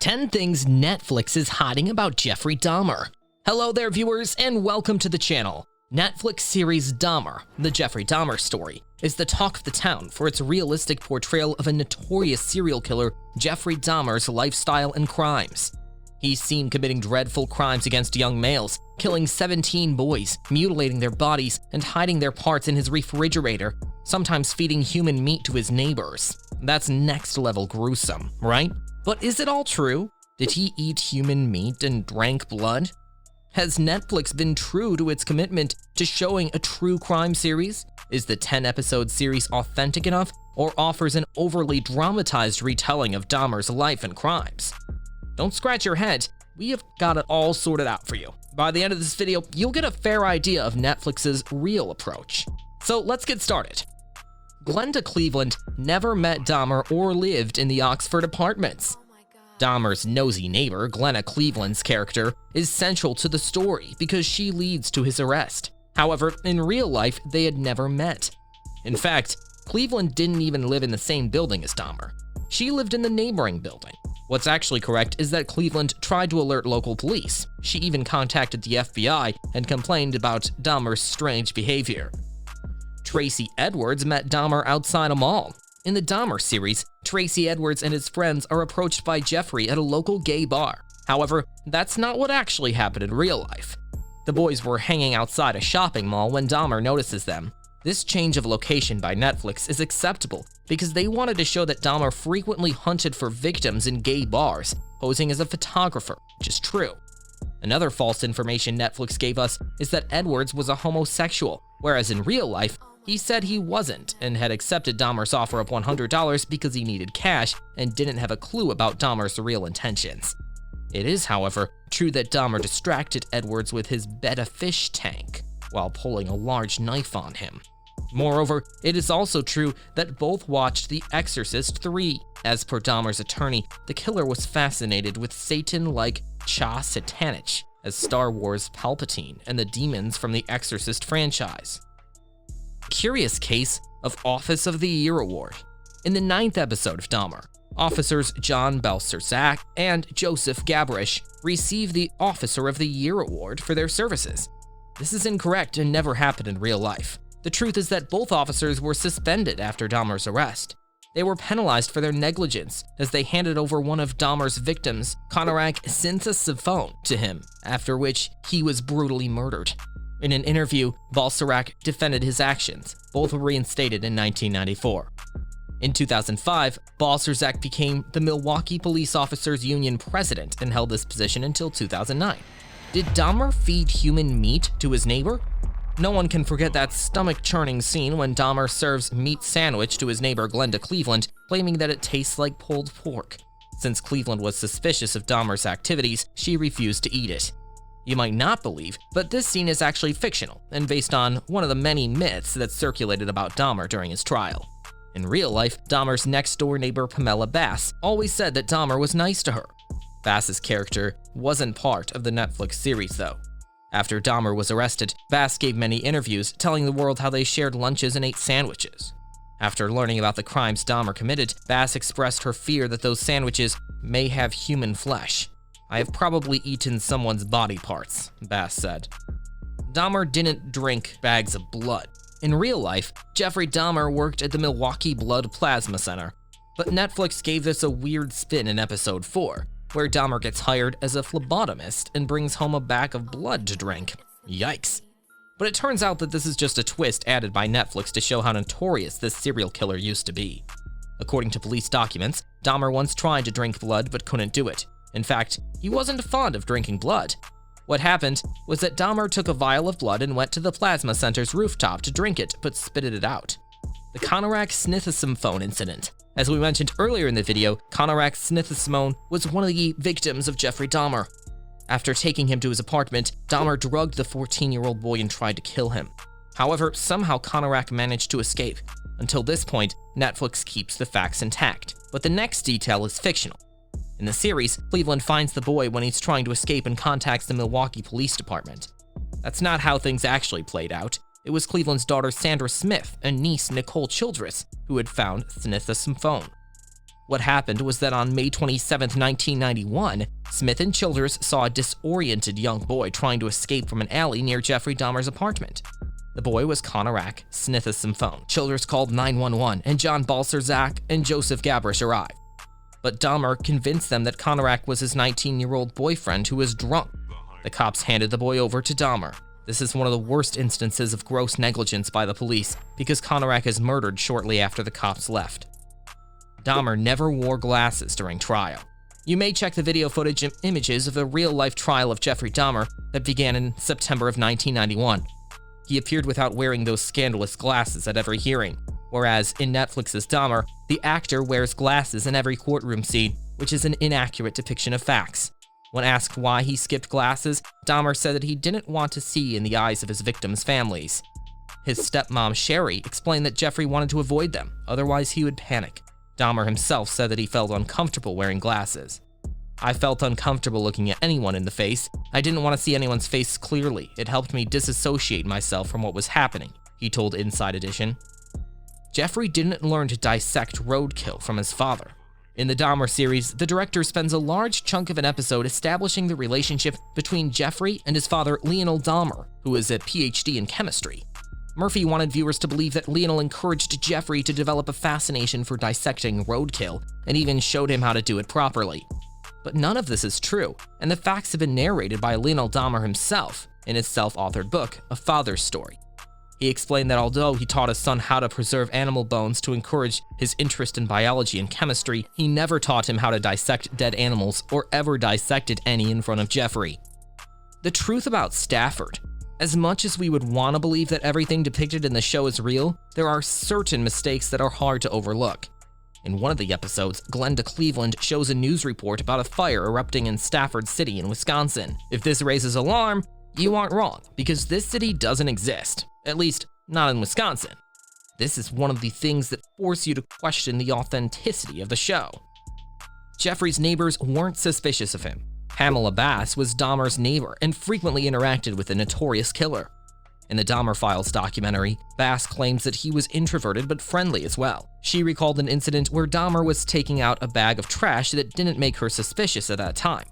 10 things Netflix is hiding about Jeffrey Dahmer. Hello there, viewers, and welcome to the channel. Netflix series Dahmer, the Jeffrey Dahmer story, is the talk of the town for its realistic portrayal of a notorious serial killer, Jeffrey Dahmer's lifestyle and crimes. He's seen committing dreadful crimes against young males, killing 17 boys, mutilating their bodies, and hiding their parts in his refrigerator, sometimes feeding human meat to his neighbors. That's next level gruesome, right? But is it all true? Did he eat human meat and drank blood? Has Netflix been true to its commitment to showing a true crime series? Is the 10-episode series authentic enough, or offers an overly dramatized retelling of Dahmer's life and crimes? Don't scratch your head, we have got it all sorted out for you. By the end of this video, you'll get a fair idea of Netflix's real approach. So let's get started. Glenda Cleveland never met Dahmer or lived in the Oxford apartments. Dahmer's nosy neighbor, Glenna Cleveland's character, is central to the story because she leads to his arrest. However, in real life, they had never met. In fact, Cleveland didn't even live in the same building as Dahmer. She lived in the neighboring building. What's actually correct is that Cleveland tried to alert local police. She even contacted the FBI and complained about Dahmer's strange behavior. Tracy Edwards met Dahmer outside a mall. In the Dahmer series, Tracy Edwards and his friends are approached by Jeffrey at a local gay bar. However, that's not what actually happened in real life. The boys were hanging outside a shopping mall when Dahmer notices them. This change of location by Netflix is acceptable because they wanted to show that Dahmer frequently hunted for victims in gay bars, posing as a photographer, which is true. Another false information Netflix gave us is that Edwards was a homosexual, whereas in real life, he said he wasn't and had accepted Dahmer's offer of $100 because he needed cash and didn't have a clue about Dahmer's real intentions. It is, however, true that Dahmer distracted Edwards with his betta-fish tank while pulling a large knife on him. Moreover, it is also true that both watched The Exorcist 3. As per Dahmer's attorney, the killer was fascinated with Satan-like Cha Satanich as Star Wars Palpatine and the demons from the Exorcist franchise. Curious case of Office of the Year award. In the 9th episode of Dahmer, officers John Belzerzak and Joseph Gabrish receive the Officer of the Year award for their services. This is incorrect and never happened in real life. The truth is that both officers were suspended after Dahmer's arrest. They were penalized for their negligence as they handed over one of Dahmer's victims, Konorak Sinthasifone, to him, after which he was brutally murdered. In an interview, Balsarak defended his actions. Both were reinstated in 1994. In 2005, Balsarak became the Milwaukee Police Officers Union president and held this position until 2009. Did Dahmer feed human meat to his neighbor? No one can forget that stomach-churning scene when Dahmer serves meat sandwich to his neighbor Glenda Cleveland, claiming that it tastes like pulled pork. Since Cleveland was suspicious of Dahmer's activities, she refused to eat it. You might not believe, but this scene is actually fictional and based on one of the many myths that circulated about Dahmer during his trial. In real life, Dahmer's next-door neighbor Pamela Bass always said that Dahmer was nice to her. Bass's character wasn't part of the Netflix series, though. After Dahmer was arrested, Bass gave many interviews telling the world how they shared lunches and ate sandwiches. After learning about the crimes Dahmer committed, Bass expressed her fear that those sandwiches may have human flesh. "I have probably eaten someone's body parts," Bass said. Dahmer didn't drink bags of blood. In real life, Jeffrey Dahmer worked at the Milwaukee Blood Plasma Center, but Netflix gave this a weird spin in episode 4, where Dahmer gets hired as a phlebotomist and brings home a bag of blood to drink. Yikes. But it turns out that this is just a twist added by Netflix to show how notorious this serial killer used to be. According to police documents, Dahmer once tried to drink blood but couldn't do it. In fact, he wasn't fond of drinking blood. What happened was that Dahmer took a vial of blood and went to the plasma center's rooftop to drink it, but spitted it out. The Konorak Sinthasifone incident. As we mentioned earlier in the video, Konorak Sinthasifone was one of the victims of Jeffrey Dahmer. After taking him to his apartment, Dahmer drugged the 14-year-old boy and tried to kill him. However, somehow Konorak managed to escape. Until this point, Netflix keeps the facts intact, but the next detail is fictional. In the series, Cleveland finds the boy when he's trying to escape and contacts the Milwaukee Police Department. That's not how things actually played out. It was Cleveland's daughter Sandra Smith and niece Nicole Childress who had found Sinthasifone. What happened was that on May 27, 1991, Smith and Childers saw a disoriented young boy trying to escape from an alley near Jeffrey Dahmer's apartment. The boy was Konarak Snithasymphone. Childers called 911, and John Balcerzak and Joseph Gabrish arrived. But Dahmer convinced them that Konarak was his 19-year-old boyfriend who was drunk. The cops handed the boy over to Dahmer. This is one of the worst instances of gross negligence by the police because Konarak is murdered shortly after the cops left. Dahmer never wore glasses during trial. You may check the video footage and images of the real-life trial of Jeffrey Dahmer that began in September of 1991. He appeared without wearing those scandalous glasses at every hearing, whereas in Netflix's Dahmer, the actor wears glasses in every courtroom scene, which is an inaccurate depiction of facts. When asked why he skipped glasses, Dahmer said that he didn't want to see in the eyes of his victims' families. His stepmom, Sherry, explained that Jeffrey wanted to avoid them, otherwise he would panic. Dahmer himself said that he felt uncomfortable wearing glasses. "I felt uncomfortable looking at anyone in the face. I didn't want to see anyone's face clearly. It helped me disassociate myself from what was happening," he told Inside Edition. Jeffrey didn't learn to dissect roadkill from his father. In the Dahmer series, the director spends a large chunk of an episode establishing the relationship between Jeffrey and his father, Lionel Dahmer, who is a PhD in chemistry. Murphy wanted viewers to believe that Lionel encouraged Jeffrey to develop a fascination for dissecting roadkill and even showed him how to do it properly. But none of this is true, and the facts have been narrated by Lionel Dahmer himself in his self-authored book, A Father's Story. He explained that although he taught his son how to preserve animal bones to encourage his interest in biology and chemistry, he never taught him how to dissect dead animals or ever dissected any in front of Jeffrey. The truth about Stafford: as much as we would want to believe that everything depicted in the show is real, there are certain mistakes that are hard to overlook. In one of the episodes, Glenda Cleveland shows a news report about a fire erupting in Stafford City in Wisconsin. If this raises alarm, you aren't wrong, because this city doesn't exist. At least, not in Wisconsin. This is one of the things that force you to question the authenticity of the show. Jeffrey's neighbors weren't suspicious of him. Pamela Bass was Dahmer's neighbor and frequently interacted with the notorious killer. In the Dahmer Files documentary, Bass claims that he was introverted but friendly as well. She recalled an incident where Dahmer was taking out a bag of trash that didn't make her suspicious at that time.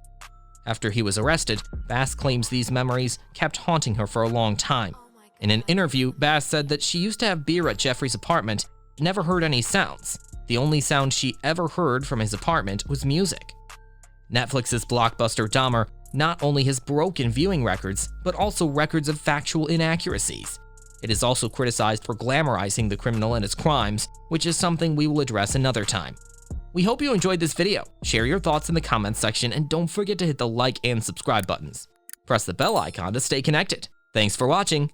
After he was arrested, Bass claims these memories kept haunting her for a long time. In an interview, Bass said that she used to have beer at Jeffrey's apartment, never heard any sounds. The only sound she ever heard from his apartment was music. Netflix's blockbuster Dahmer not only has broken viewing records, but also records of factual inaccuracies. It is also criticized for glamorizing the criminal and his crimes, which is something we will address another time. We hope you enjoyed this video. Share your thoughts in the comments section, and don't forget to hit the like and subscribe buttons. Press the bell icon to stay connected. Thanks for watching.